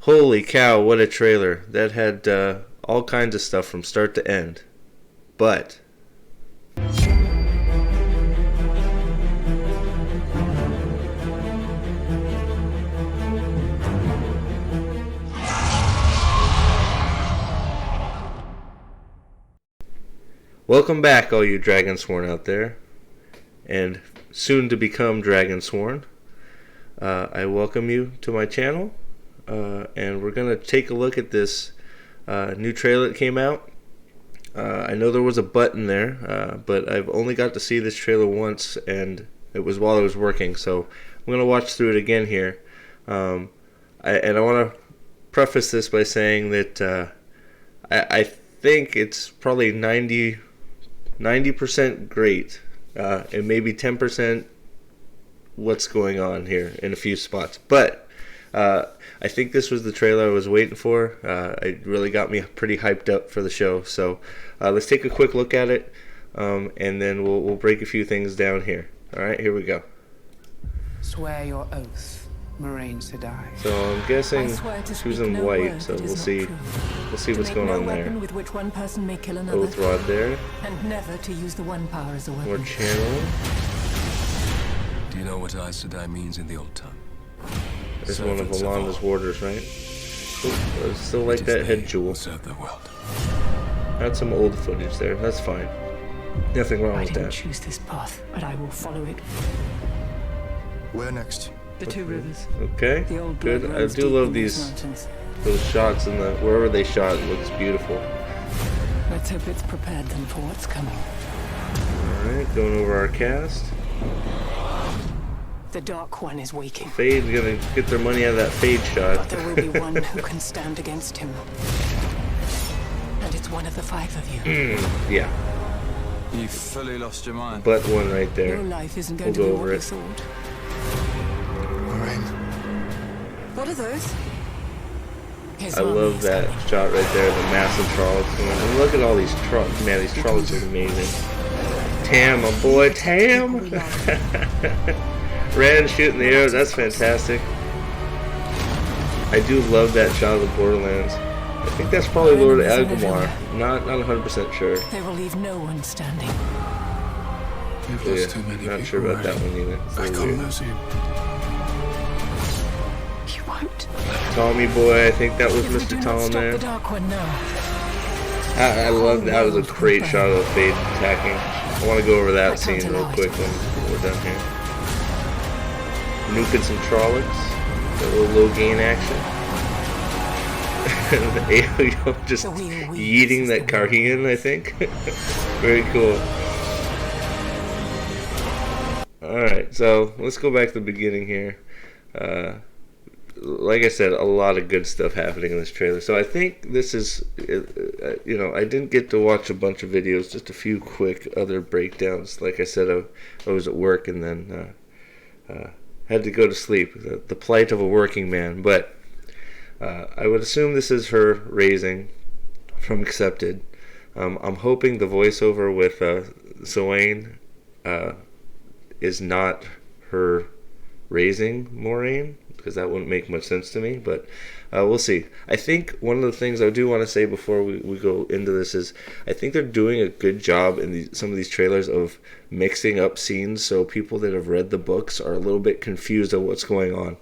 Holy cow, what a trailer. That had all kinds of stuff from start to end. But welcome back, all you Dragonsworn out there, and soon to become Dragonsworn. I welcome you to my channel, and we're going to take a look at this new trailer that came out. I know there was a button there, but I've only got to see this trailer once, and it was while I was working, so I'm going to watch through it again here. I want to preface this by saying that I think it's probably 90% great, and maybe 10% what's going on here in a few spots. But I think this was the trailer I was waiting for. It really got me pretty hyped up for the show. So let's take a quick look at it, and then we'll break a few things down here. All right, here we go. Swear your oath, Moraine Sedai. So I'm guessing she was in white, so we'll see what's going on there. With which one person may kill another, Oath rod there. and never to use the one power as a weapon. More channel. Do you know what Aes Sedai means in the old tongue? There's one of Alanda's warders, right? I still like that head jewel. Serve the world. Had some old footage there. That's fine. Nothing wrong I with didn't that. choose this path, but I will follow it. Where next? The two rivers. Okay, The old blood good. I runs do deep love in these mountains. those shots in the wherever they shot. It looks beautiful. Let's hope it's prepared them for what's coming. All right, going over our cast. The Dark One is waking, Fade's gonna get their money out of that Fade shot. but there will be one who can stand against him. And it's one of the five of you. Yeah, You fully lost your mind. but one right there. Your life isn't going We'll go to be over what you it. thought. Moraine. What are those? His I army love is that coming. shot right there. The massive Trollocs. And look at all these Trollocs. Man, these Trollocs are amazing. Tam, my boy, Tam. Ran shooting the arrows. That's fantastic. I do love that shot of the Borderlands. I think that's probably Lord Agumar. Not 100% sure. They will leave no one standing. You've Yeah, lost too many not people. sure about that one either. It's a I little can't weird. lose you. You won't. Tommy boy, I think that was If we Mr. do not Tom stop there. the Dark One now, I love that. That was a great shot of Fade attacking. I want to go over that scene real quick when we're done here. Nuking some Trollocs. A little low gain action. The alien just The wheel weaves yeeting as that the wind Carhian, I think. Very cool. Alright, so let's go back to the beginning here. Like I said, a lot of good stuff happening in this trailer. So I think this is, I didn't get to watch a bunch of videos, just a few quick other breakdowns. Like I said, I was at work and then had to go to sleep. The plight of a working man. But I would assume this is her raising from Accepted. I'm hoping the voiceover with Zoane is not her raising Moraine, because that wouldn't make much sense to me, but we'll see. I think one of the things I do want to say before we go into this is I think they're doing a good job in some of these trailers of mixing up scenes so people that have read the books are a little bit confused of what's going on.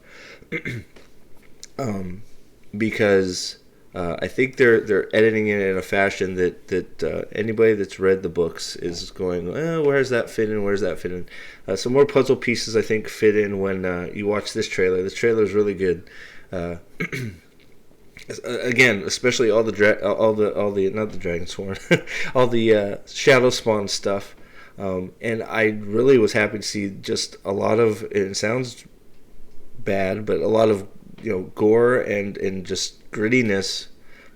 Because I think they're editing it in a fashion that anybody that's read the books is going, where's that fit in? Where's that fit in? Some more puzzle pieces I think fit in when you watch this trailer. This trailer is really good. Again, especially all the not the Dragonsworn, all the Shadow Spawn stuff. And I really was happy to see just a lot of. It sounds bad, but a lot of gore and just grittiness,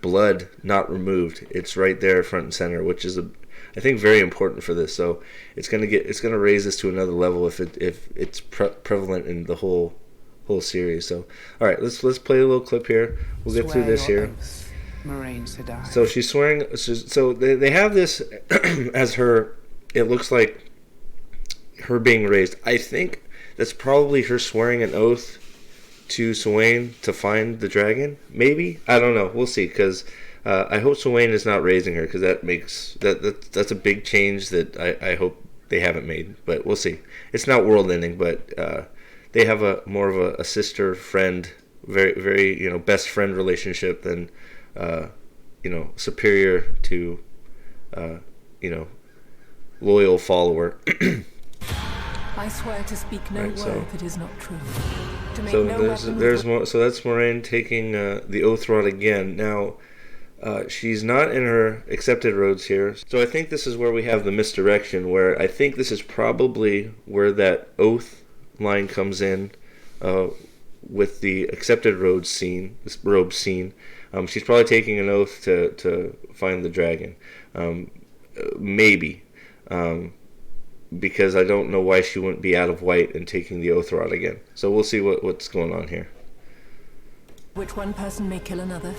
blood not removed. It's right there front and center, which is I think very important for this. So it's gonna raise this to another level if it's prevalent in the whole series. So all right, let's play a little clip here. We'll get through this here. Moraine Sedai. So she's swearing. So they have this as her. It looks like her being raised. I think that's probably her swearing an oath to Swain to find the dragon. Maybe, I don't know. We'll see. Because I hope Swain is not raising her, because that makes that's a big change that I hope they haven't made. But we'll see. It's not world ending, but they have a more of a sister friend, very best friend relationship than superior to loyal follower. I swear to speak no Right, so- word that is not true. To make So no there's weapon more. So that's Moraine taking the oath rod again. Now she's not in her accepted roads here. So I think this is where we have the misdirection. Where I think this is probably where that oath line comes in with the accepted roads scene. This robe scene. She's probably taking an oath to find the dragon. Maybe. Because I don't know why she wouldn't be out of white and taking the oath rod again. So we'll see what's going on here. which one person may kill another.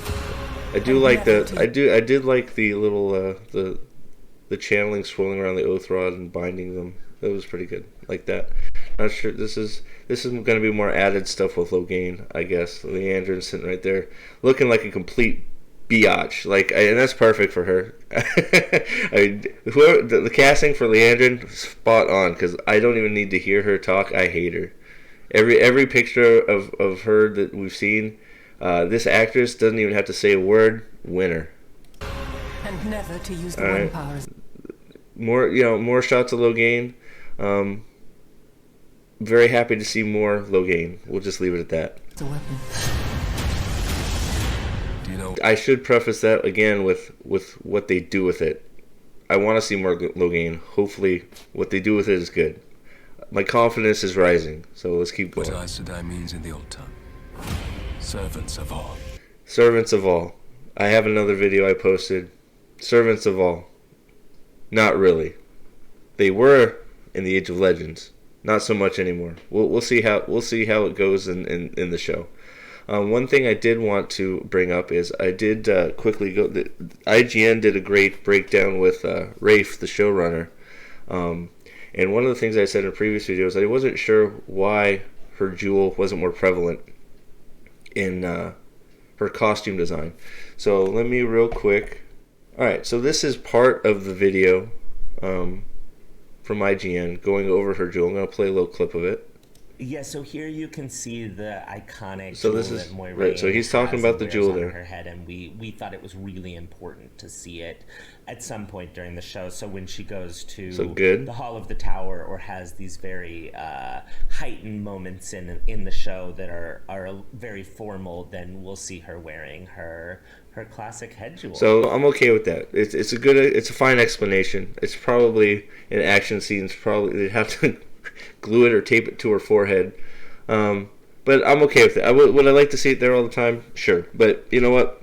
I do like the I did like the little the channeling swirling around the oath rod and binding them. That was pretty good. Like that. Not sure this is going to be more added stuff with Logain, I guess. Leandrin sitting right there, looking like a complete biatch. And that's perfect for her. Whoever the casting for Leandrin, spot on. Because I don't even need to hear her talk. I hate her. Every picture of her that we've seen, this actress doesn't even have to say a word. Winner. And never to use the All one right. power. More shots of Logain. Very happy to see more Logain. We'll just leave it at that. As a weapon. Do you know? I should preface that again with what they do with it. I want to see more Logain. Hopefully, what they do with it is good. My confidence is rising, so let's keep What going. Aes Sedai means in the old tongue. Servants of all. Servants of all. I have another video I posted. Servants of all. Not really. They were in the Age of Legends. Not so much anymore. We'll see how it goes in the show. One thing I did want to bring up is I did quickly go. IGN did a great breakdown with Rafe, the showrunner, and one of the things I said in previous videos, I wasn't sure why her jewel wasn't more prevalent in her costume design. So let me real quick. All right, so this is part of the video from IGN going over her jewel. I'm going to play a little clip of it. Yeah, so here you can see the iconic So jewel this is- that Moiraine right, so he's talking has about the and jewel wears on there. her head, and we thought it was really important to see it at some point during the show. So when she goes to So good. the Hall of the Tower, or has these very heightened moments in the show that are very formal, then we'll see her wearing her classic head jewel. So I'm okay with that. It's a fine explanation. It's probably in action scenes. Probably they'd have to glue it or tape it to her forehead. But I'm okay with it. Would I like to see it there all the time? Sure. But you know what?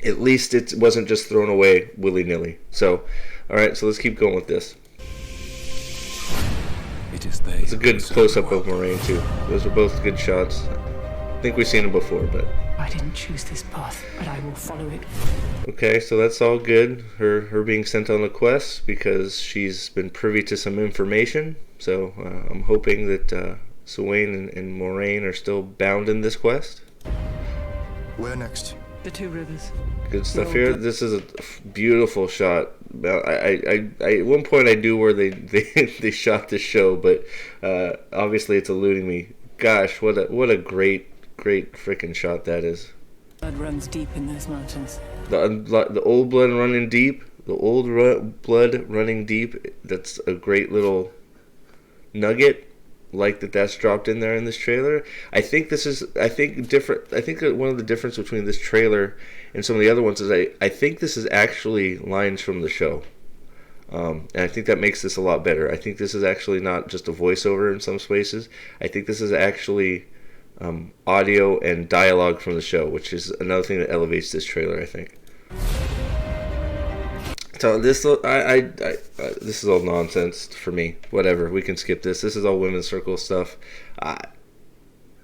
At least it wasn't just thrown away willy-nilly. So, all right. So let's keep going with this. It is they. It's a good who serve close-up the of world. Moraine too. Those are both good shots. I think we've seen them before, but. I didn't choose this path, but I will follow it. Okay, so that's all good. Her being sent on a quest because she's been privy to some information. So I'm hoping that Swain and Moraine are still bound in this quest. Where next? The Two Rivers. Good stuff here. This is a beautiful shot. I at one point I knew where they shot this show, but obviously it's eluding me. Gosh, what a great freaking shot that is. Blood runs deep in those mountains. The old blood running deep. The old blood running deep. That's a great little nugget. Like that's dropped in there in this trailer. I think different. I think that one of the difference between this trailer and some of the other ones is I think this is actually lines from the show. And I think that makes this a lot better. I think this is actually not just a voiceover in some spaces. I think this is actually audio and dialogue from the show, which is another thing that elevates this trailer, I think. So this this is all nonsense for me. Whatever, we can skip this. This is all women's circle stuff.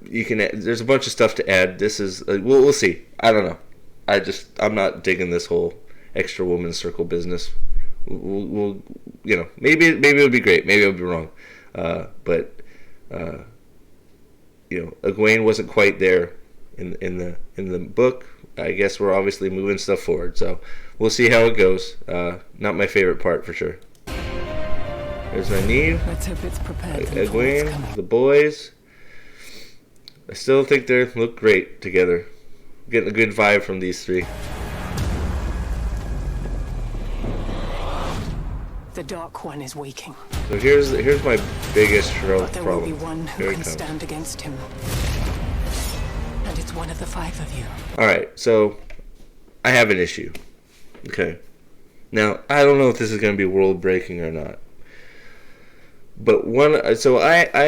You can. There's a bunch of stuff to add. This is. We'll see. I don't know. I'm not digging this whole extra women's circle business. We'll maybe it'll be great. Maybe I'll be wrong. But Egwene wasn't quite there in the book. I guess we're obviously moving stuff forward, so we'll see how it goes. Not my favorite part for sure. There's Nynaeve, Let's hope it's prepared for what's coming. Egwene, the boys. I still think they look great together. Getting a good vibe from these three. The Dark One is waking, So here's my biggest but there will be problem. one who Here it can comes. stand against him. And it's one of the five of you. All right, so I have an issue. Okay. Now, I don't know if this is going to be world breaking or not. But I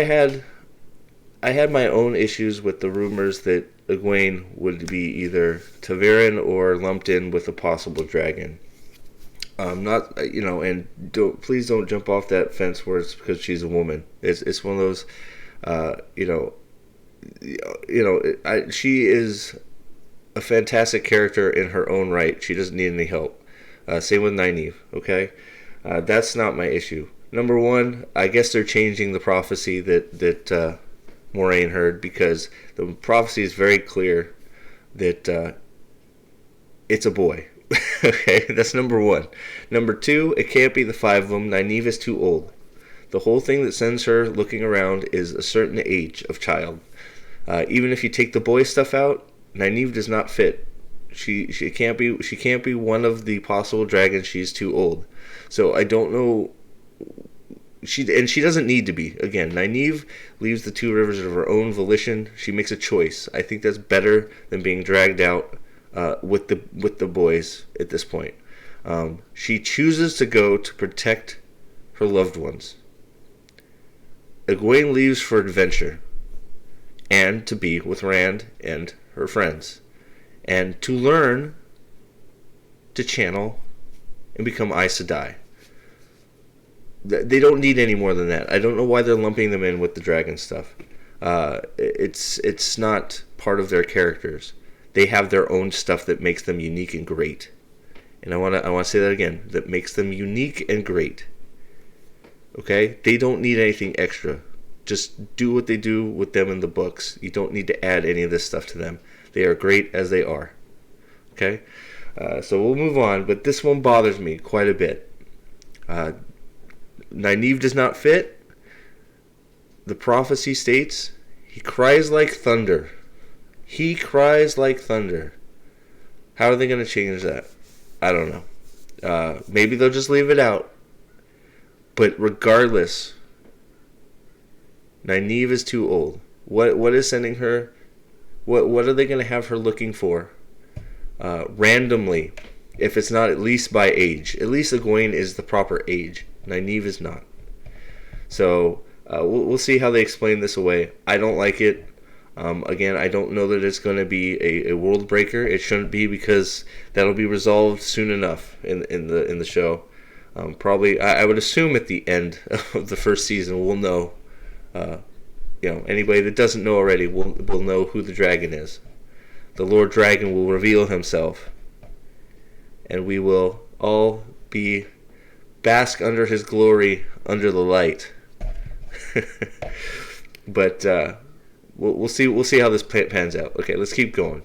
had my own issues with the rumors that Egwene would be either Ta'veren or lumped in with a possible dragon. And please don't jump off that fence where it's because she's a woman. It's one of those, she is a fantastic character in her own right. She doesn't need any help. Same with Nynaeve. Okay, that's not my issue. Number one, I guess they're changing the prophecy that Moraine heard, because the prophecy is very clear that it's a boy. Okay, that's number one. Number two, it can't be the five of them. Nynaeve is too old. The whole thing that sends her looking around is a certain age of child. Even if you take the boy stuff out, Nynaeve does not fit. She can't be one of the possible dragons. She's too old. So I don't know. She doesn't need to be. Again, Nynaeve leaves the two rivers of her own volition. She makes a choice. I think that's better than being dragged out with the boys at this point. She chooses to go to protect her loved ones. Egwene leaves for adventure and to be with Rand and her friends, and to learn to channel and become Aes Sedai. They don't need any more than that. I don't know why they're lumping them in with the dragon stuff. It's not part of their characters. They have their own stuff that makes them unique and great. And I want to say that again. That makes them unique and great. Okay? They don't need anything extra. Just do what they do with them in the books. You don't need to add any of this stuff to them. They are great as they are. Okay? So we'll move on. But this one bothers me quite a bit. Nynaeve does not fit. The prophecy states, he cries like thunder. He cries like thunder. How are they going to change that? I don't know. Maybe they'll just leave it out. But regardless, Nynaeve is too old. What is sending her? What are they going to have her looking for? Randomly, if it's not at least by age. At least Egwene is the proper age. Nynaeve is not. So we'll see how they explain this away. I don't like it. Again, I don't know that it's going to be a world breaker. It shouldn't be, because that'll be resolved soon enough in the show. Probably, I would assume at the end of the first season we'll know. Anybody that doesn't know already will know who the dragon is. The Lord Dragon will reveal himself, and we will all bask under his glory under the light. But we'll see how this pans out. Okay, let's keep going.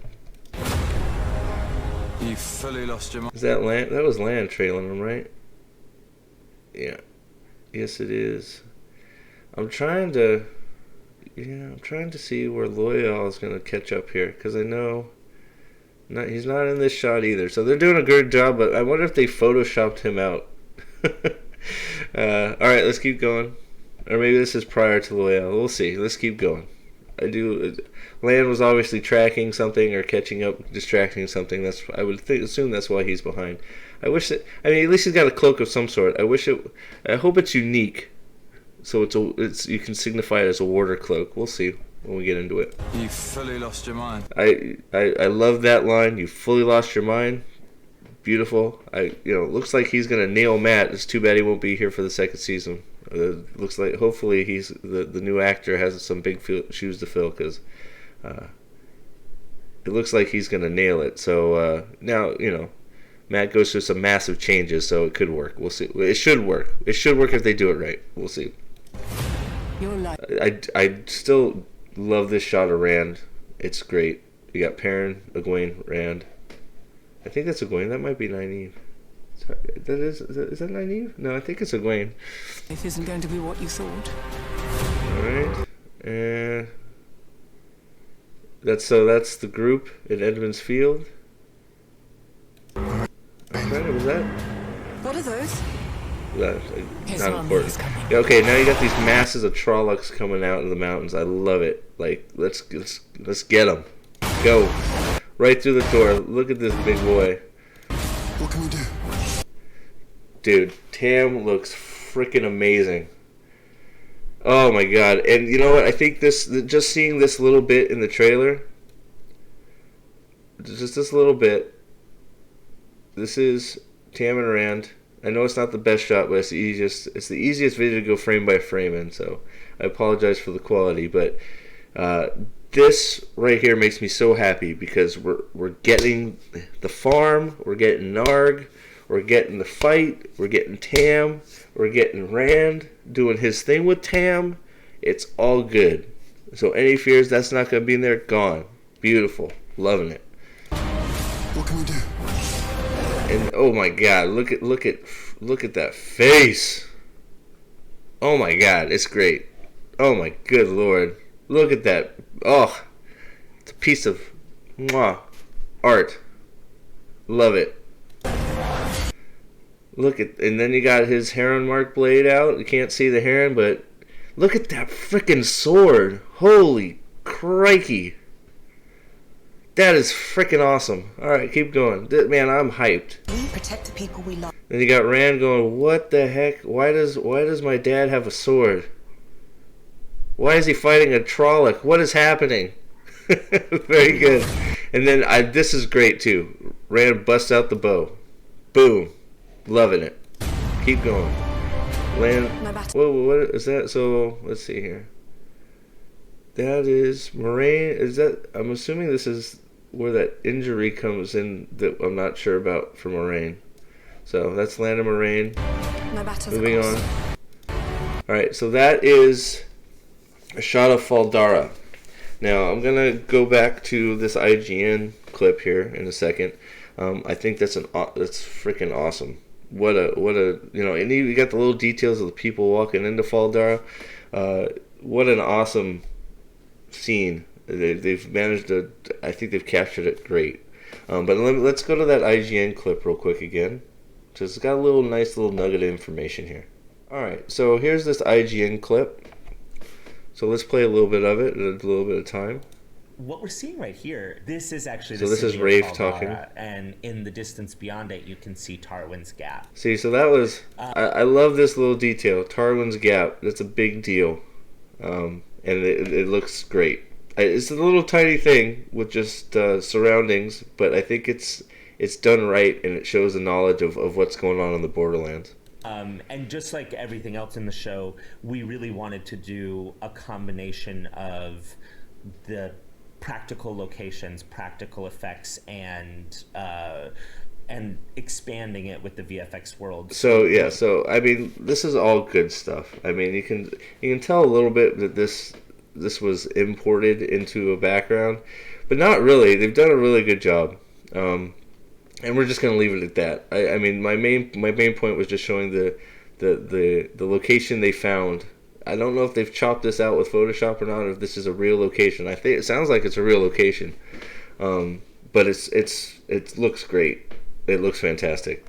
You fully lost your mind. Is that Lan? That was Lan trailing him, right? Yeah. Yes, it is. I'm trying to see where Loyal is going to catch up here, because I know he's not in this shot either. So they're doing a good job, but I wonder if they photoshopped him out. All right, let's keep going. Or maybe this is prior to Loyal. We'll see. Let's keep going. Lan was obviously tracking something or catching up, distracting something. I would assume that's why he's behind. At least he's got a cloak of some sort. I hope it's unique, so you can signify it as a warder cloak. We'll see when we get into it. You fully lost your mind. I love that line. You fully lost your mind. Beautiful. Looks like he's gonna nail Matt. It's too bad he won't be here for the second season. Looks like hopefully he's the new actor has some big shoes to fill, because it looks like he's gonna nail it. So now Matt goes through some massive changes, so it could work. We'll see. It should work. It should work if they do it right. We'll see. Your life. I still love this shot of Rand. It's great. You got Perrin, Egwene, Rand. I think that's Egwene. That might be Nynaeve. Is that Nynaeve? No, I think it's Egwene. Life isn't going to be what you thought. Alright. And that's the group in Edmund's Field. Okay, was that? What are those? That's His not army important. is coming. Yeah, okay, now you got these masses of Trollocs coming out of the mountains. I love it. Like, let's get them. Go. Right through the door. Look at this big boy. What can we do? Dude, Tam looks freaking amazing. Oh my god. And you know what? I think just seeing this little bit in the trailer, just this little bit, this is Tam and Rand. I know it's not the best shot, but it's the easiest video to go frame by frame in, so I apologize for the quality, but this right here makes me so happy because we're getting the farm, we're getting Narg, we're getting the fight, we're getting Tam, we're getting Rand doing his thing with Tam. It's all good. So any fears that's not going to be in there, gone. Beautiful. Loving it. What can we do? And oh my god, look at that face. Oh my god, it's great. Oh my good lord. Look at that. Oh, it's a piece of art. Love it. Look at, and then you got his heron mark blade out. You can't see the heron, but look at that freaking sword. Holy crikey. That is freaking awesome. Alright, keep going. Man, I'm hyped. We protect the people we love. Then you got Rand going, what the heck? Why does my dad have a sword? Why is he fighting a Trolloc? What is happening? Very good. And then this is great too. Rand busts out the bow. Boom. Loving it. Keep going. Land. Whoa, what is that? So let's see here. That is Moraine. Is that? I'm assuming this is where that injury comes in that I'm not sure about for Moraine. So that's Land of Moraine. Moving on. Alright, so that is a shot of Faldara. Now I'm gonna go back to this IGN clip here in a second. I think that's freaking awesome. What a and you got the little details of the people walking into Faldara. What an awesome scene. They've managed to. I think they've captured it great. But let's go to that IGN clip real quick again. Just got a nice little nugget of information here. All right, so here's this IGN clip. So let's play a little bit of it, a little bit of time. What we're seeing right here, this is actually So the this is city of Rafe Faldara, talking. and in the distance beyond it, you can see Tarwin's Gap. See, so that was. I love this little detail. Tarwin's Gap. That's a big deal, and it looks great. It's a little tiny thing with just surroundings, but I think it's done right, and it shows the knowledge of what's going on in the Borderlands. And just like everything else in the show, we really wanted to do a combination of the practical locations, practical effects, and expanding it with the VFX world. So yeah, so I mean, this is all good stuff. I mean, you can tell a little bit that this was imported into a background, but not really. They've done a really good job, and we're just gonna leave it at that. I mean, my main point was just showing the location they found. I don't know if they've chopped this out with Photoshop or not, or if this is a real location. I think it sounds like it's a real location, but it looks great. It looks fantastic.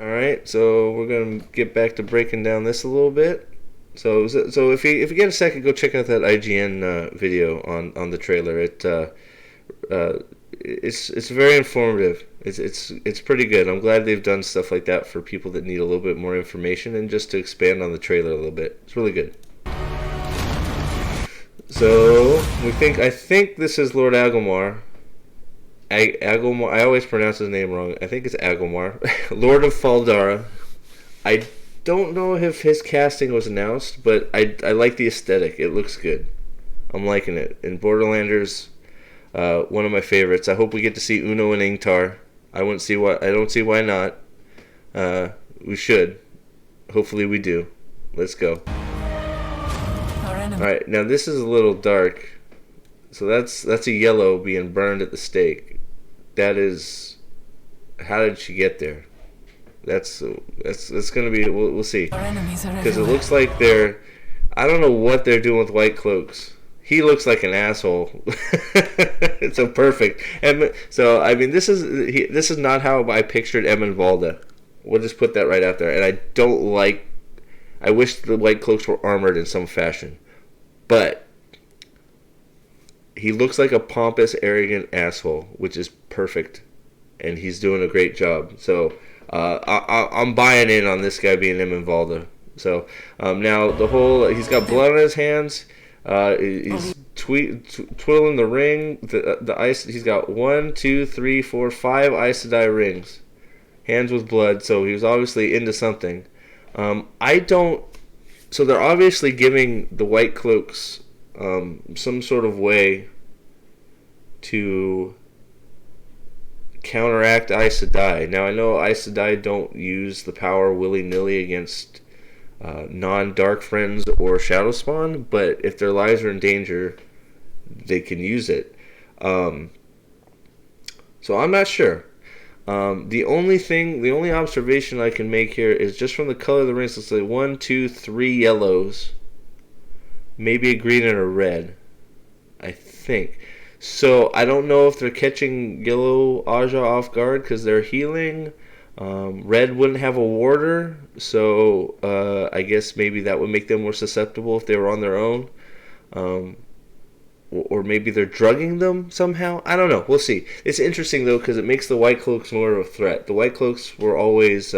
All right, so we're gonna get back to breaking down this a little bit. So if you get a second, go check out that IGN video on the trailer. It's very informative. It's pretty good. I'm glad they've done stuff like that for people that need a little bit more information and just to expand on the trailer a little bit. It's really good. So I think this is Lord Agomar. Agomar. I always pronounce his name wrong. I think it's Agomar, Lord of Faldara. I don't know if his casting was announced, but I like the aesthetic. It looks good. I'm liking it. And Borderlanders, one of my favorites. I hope we get to see Uno and Ingtar. I don't see why not. We should. Hopefully we do. Let's go. Alright, now this is a little dark. So that's a yellow being burned at the stake. That is, how did she get there? That's gonna be. We'll see. Our enemies are Because it everywhere. looks like they're. I don't know what they're doing with White Cloaks. He looks like an asshole. It's so perfect. And so I mean, this is not how I pictured Emin Valda. We'll just put that right out there. And I don't like. I wish the White Cloaks were armored in some fashion, but he looks like a pompous, arrogant asshole, which is perfect, and he's doing a great job. So I'm buying in on this guy being Emin Valda. So now the whole he's got blood on his hands. He's twiddling the ring. The ice. He's got 1, 2, 3, 4, 5 Aes Sedai rings, hands with blood. So he was obviously into something. I don't. So they're obviously giving the White Cloaks some sort of way to counteract Aes Sedai. Now I know Aes Sedai don't use the power willy-nilly against non-Dark Friends or Shadowspawn, but if their lives are in danger, they can use it. So I'm not sure. The only observation I can make here is just from the color of the rings. Let's say 1, 2, 3 yellows, maybe a green and a red, I think. So I don't know if they're catching Yellow Aja off guard because they're healing. Red wouldn't have a warder, so I guess maybe that would make them more susceptible if they were on their own. Or maybe they're drugging them somehow. I don't know. We'll see. It's interesting, though, because it makes the White Cloaks more of a threat. The White Cloaks were always,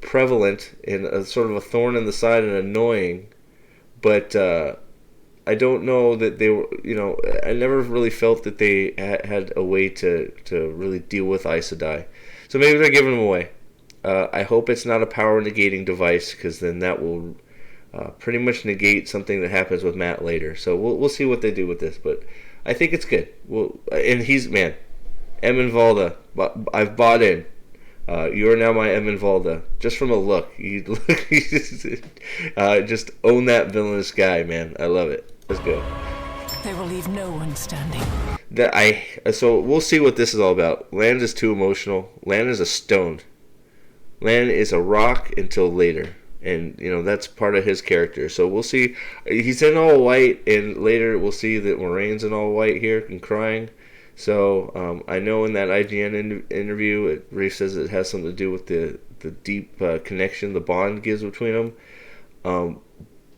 prevalent and a sort of a thorn in the side and annoying. But I don't know that they were, I never really felt that they had a way to really deal with Aes Sedai. So maybe they're giving them away. I hope it's not a power negating device, because then that will pretty much negate something that happens with Matt later. So we'll see what they do with this, but I think it's good. And he's, man, Emin Valda, I've bought in. You are now my Emin Valda. Just from a look, just own that villainous guy, man. I love it. Let's go. They will leave no one standing. So we'll see what this is all about. Lan is too emotional. Lan is a stone. Lan is a rock until later. And, that's part of his character. So we'll see. He's in all white, and later we'll see that Moraine's in all white here and crying. So I know in that IGN interview, Rafe says it has something to do with the deep connection the bond gives between them.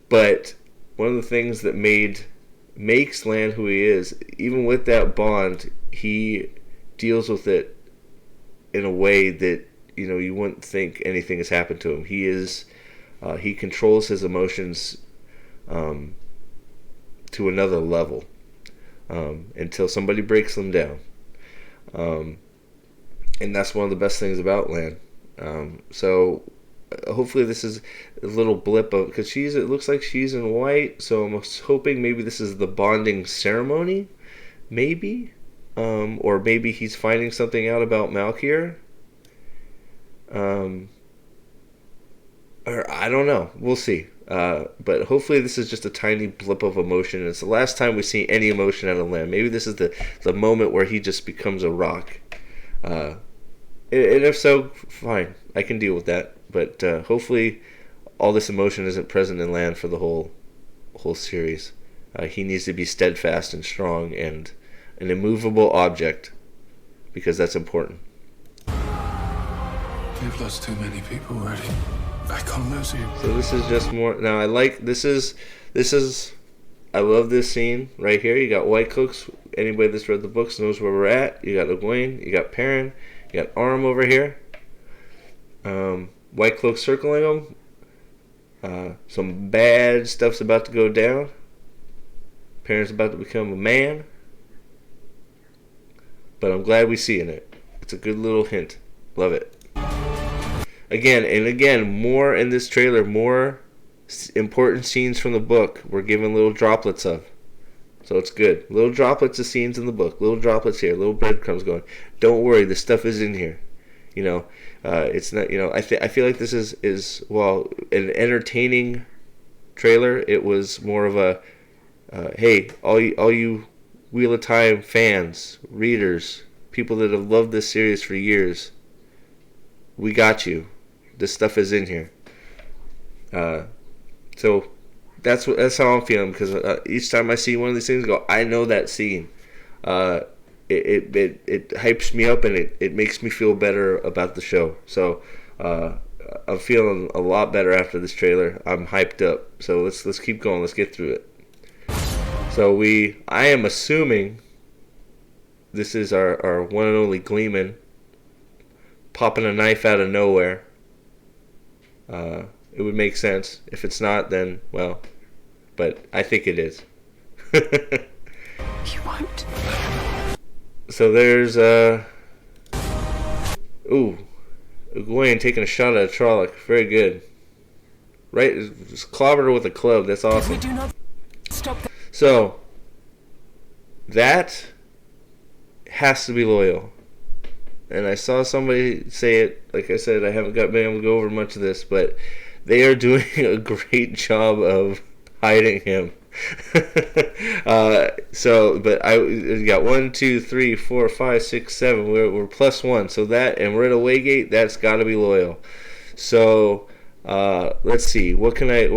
But one of the things that makes Lan who he is, even with that bond, he deals with it in a way that you wouldn't think anything has happened to him. He controls his emotions to another level until somebody breaks them down, and that's one of the best things about Lan. So hopefully this is a little blip of, because it looks like she's in white, so I'm hoping maybe this is the bonding ceremony, maybe, or maybe he's finding something out about Malkier. Or I don't know. We'll see. But hopefully this is just a tiny blip of emotion. It's the last time we see any emotion out of Lan. Maybe this is the moment where he just becomes a rock. And if so, fine. I can deal with that. But hopefully all this emotion isn't present in Lan for the whole series. He needs to be steadfast and strong and an immovable object, because that's important. We've lost too many people already. I can't lose you. So this is just more. Now I like this is. I love this scene right here. You got White Cloaks. Anybody that's read the books knows where we're at. You got Egwene. You got Perrin. You got Arm over here. White Cloaks circling them. Some bad stuff's about to go down. Perrin's about to become a man. But I'm glad we're seeing it. It's a good little hint. Love it. Again and again, more in this trailer, more important scenes from the book we're given little droplets of. So it's good. Little droplets of scenes in the book. Little droplets here. Little breadcrumbs going. Don't worry, this stuff is in here. It's not, I feel like this is, well, an entertaining trailer. It was more of a, Hey, all you Wheel of Time fans, readers, people that have loved this series for years, we got you. This stuff is in here. So that's how I'm feeling, because each time I see one of these things, I know that scene. It hypes me up, and it makes me feel better about the show. So I'm feeling a lot better after this trailer. I'm hyped up. So let's keep going. Let's get through it. So I am assuming this is our one and only Gleeman popping a knife out of nowhere. It would make sense. If it's not, then, well, but I think it is. You won't. So there's Egwene taking a shot at a Trolloc. Very good. Right, just clobbered her with a club. That's awesome. We do not stop. So that has to be loyal. And I saw somebody say it. Like I said, I haven't been able to go over much of this, but they are doing a great job of hiding him. But I got 1, 2, 3, 4, 5, 6, 7. We're +1. So that, and we're at a Waygate. That's got to be loyal. So let's see. What can I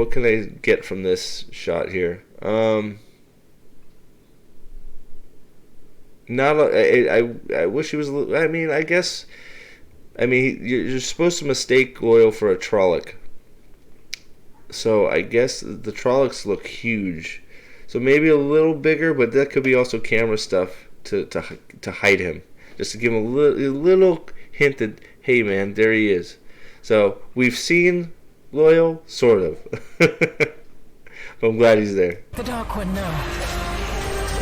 get from this shot here? I wish he was. I mean, I guess. I mean, you're supposed to mistake loyal for a Trolloc. So I guess the Trollocs look huge. So maybe a little bigger, but that could be also camera stuff to hide him, just to give him a little hint that, hey man, there he is. So we've seen loyal, sort of. But I'm glad he's there. The Dark One now.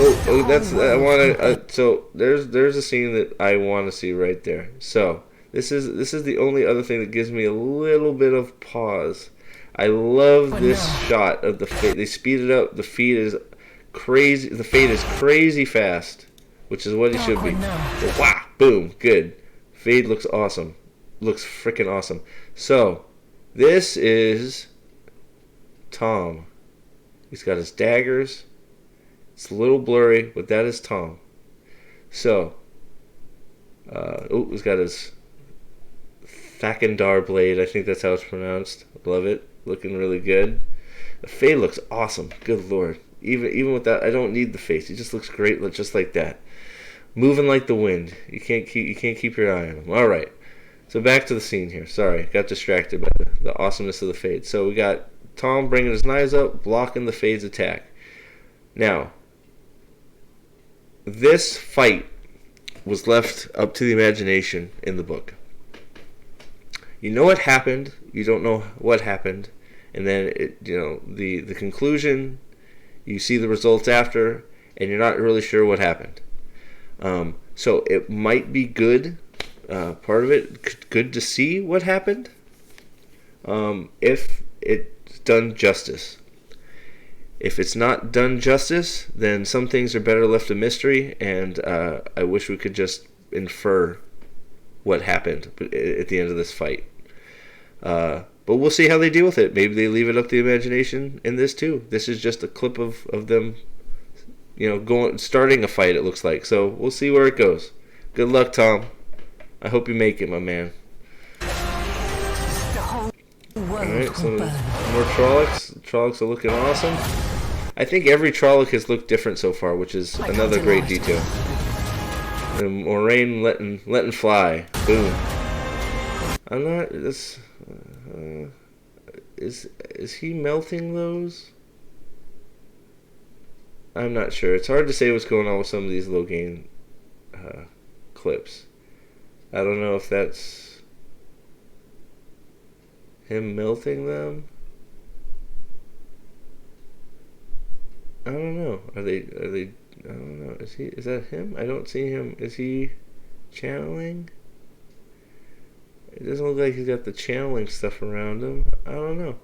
Oh, that's I want to. So there's a scene that I want to see right there. So this is the only other thing that gives me a little bit of pause. I love this shot of the fade. They speed it up. The feed is crazy. The fade is crazy fast, which is what it should be. Wow! Boom! Good. Fade looks awesome. Looks freaking awesome. So this is Tom. He's got his daggers. It's a little blurry, but that is Tom. So, he's got his Thakandar blade. I think that's how it's pronounced. Love it. Looking really good. The fade looks awesome. Good lord. Even with that, I don't need the face. He just looks great, just like that. Moving like the wind. You can't keep your eye on him. All right. So back to the scene here. Sorry, got distracted by the awesomeness of the fade. So we got Tom bringing his knives up, blocking the fade's attack. Now, this fight was left up to the imagination in the book. You know what happened, you don't know what happened, and then the conclusion, you see the results after, and you're not really sure what happened. So it might be good, part of it, good to see what happened, if it's done justice. If it's not done justice, then some things are better left a mystery, and I wish we could just infer what happened at the end of this fight. But we'll see how they deal with it. Maybe they leave it up to the imagination in this too. This is just a clip of them, starting a fight, it looks like. So we'll see where it goes. Good luck, Tom. I hope you make it, my man. Alright, so more Trollocs. The Trollocs are looking awesome. I think every Trolloc has looked different so far, which is another great detail. And Moraine letting fly. Boom. I'm not. This is he melting those? I'm not sure. It's hard to say what's going on with some of these Logain clips. I don't know if that's him melting them. I don't know. Are they? I don't know. Is that him? I don't see him. Is he channeling? It doesn't look like he's got the channeling stuff around him. I don't know.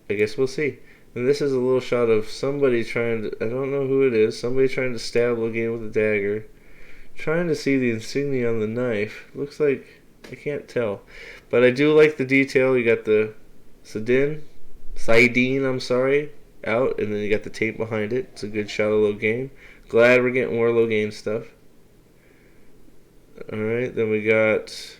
I guess we'll see. And this is a little shot of somebody trying to, I don't know who it is, somebody trying to stab Logain with a dagger. Trying to see the insignia on the knife. Looks like, I can't tell. But I do like the detail. You got the Saidin, I'm sorry. out, and then you got the tape behind it. It's a good shot of Logain. Glad we're getting more Logain stuff. Alright, then we got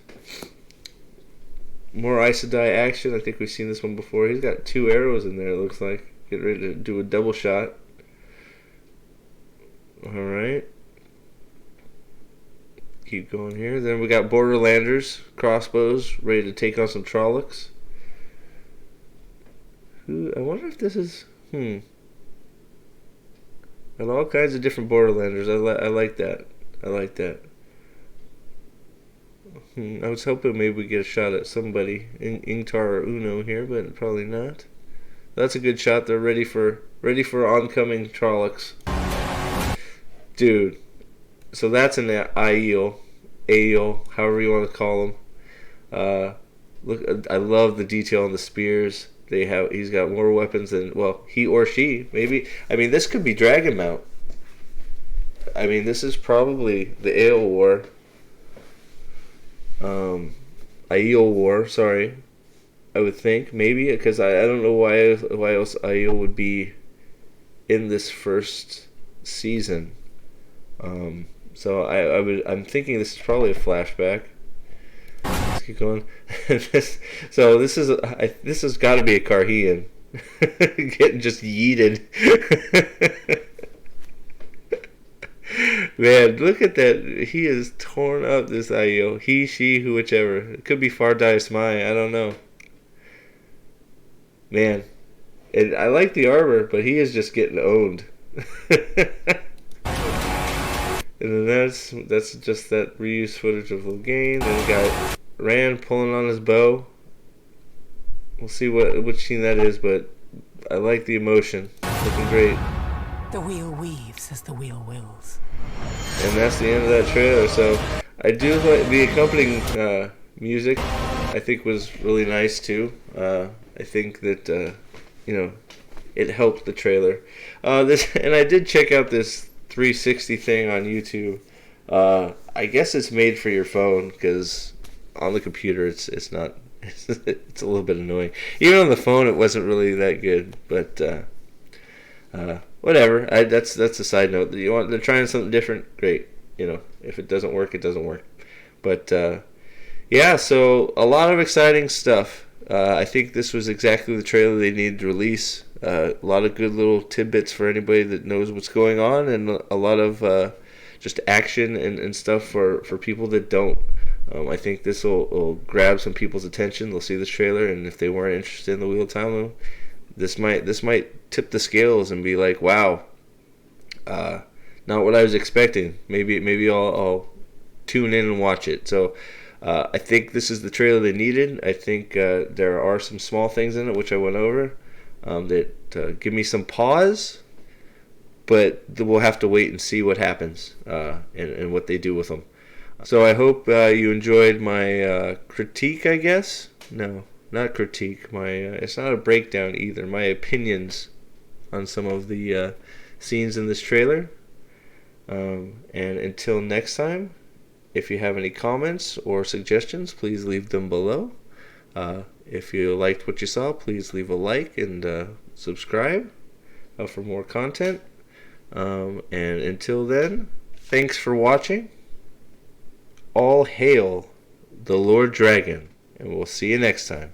more Aes Sedai action. I think we've seen this one before. He's got 2 arrows in there, it looks like. Getting ready to do a double shot. Alright. Keep going here. Then we got Borderlanders, crossbows, ready to take on some Trollocs. I wonder if this is... And all kinds of different Borderlanders. I like that. I like that. I was hoping maybe we get a shot at somebody, Ingtar or Uno here, but probably not. That's a good shot. They're ready for oncoming Trollocs. Dude. So that's an Aiel, however you want to call them. Look, I love the detail on the spears. He's got more weapons than, well, he or she, maybe. I mean, this could be Dragon Mount. I mean, this is probably the Aiel War. Aiel War, sorry. I would think, maybe, because I don't know why else Aiel would be in this first season. So I'm thinking this is probably a flashback. Let's keep going. This has got to be a Carhean. Getting just yeeted. Man, look at that. He is torn up, this Aiel. He, she, who, whichever. It could be Fardias Mai. I don't know. Man. And I like the armor, but he is just getting owned. And then that's just that reused footage of Logain. Then we got Rand pulling on his bow. We'll see which scene that is, but I like the emotion. Looking great. The wheel weaves as the wheel wills. And that's the end of that trailer. So I do like the accompanying music. I think was really nice too. I think that it helped the trailer. And I did check out this 360 thing on YouTube. I guess it's made for your phone, because on the computer it's not. It's a little bit annoying. Even on the phone, it wasn't really that good. But whatever. That's a side note. They're trying something different. Great. If it doesn't work, it doesn't work. But yeah. So a lot of exciting stuff. I think this was exactly the trailer they needed to release. A lot of good little tidbits for anybody that knows what's going on, and a lot of just action and stuff for people that don't. I think this will grab some people's attention. They'll see this trailer, and if they weren't interested in the Wheel of Time, this might tip the scales and be like, wow, not what I was expecting. Maybe I'll tune in and watch it. So I think this is the trailer they needed. I think there are some small things in it which I went over that give me some pause, but we'll have to wait and see what happens and what they do with them. So I hope you enjoyed my critique, I guess. No, not critique. It's not a breakdown either. My opinions on some of the scenes in this trailer. And until next time, if you have any comments or suggestions, please leave them below. If you liked what you saw, please leave a like and subscribe for more content. And until then, thanks for watching. All hail the Lord Dragon, and we'll see you next time.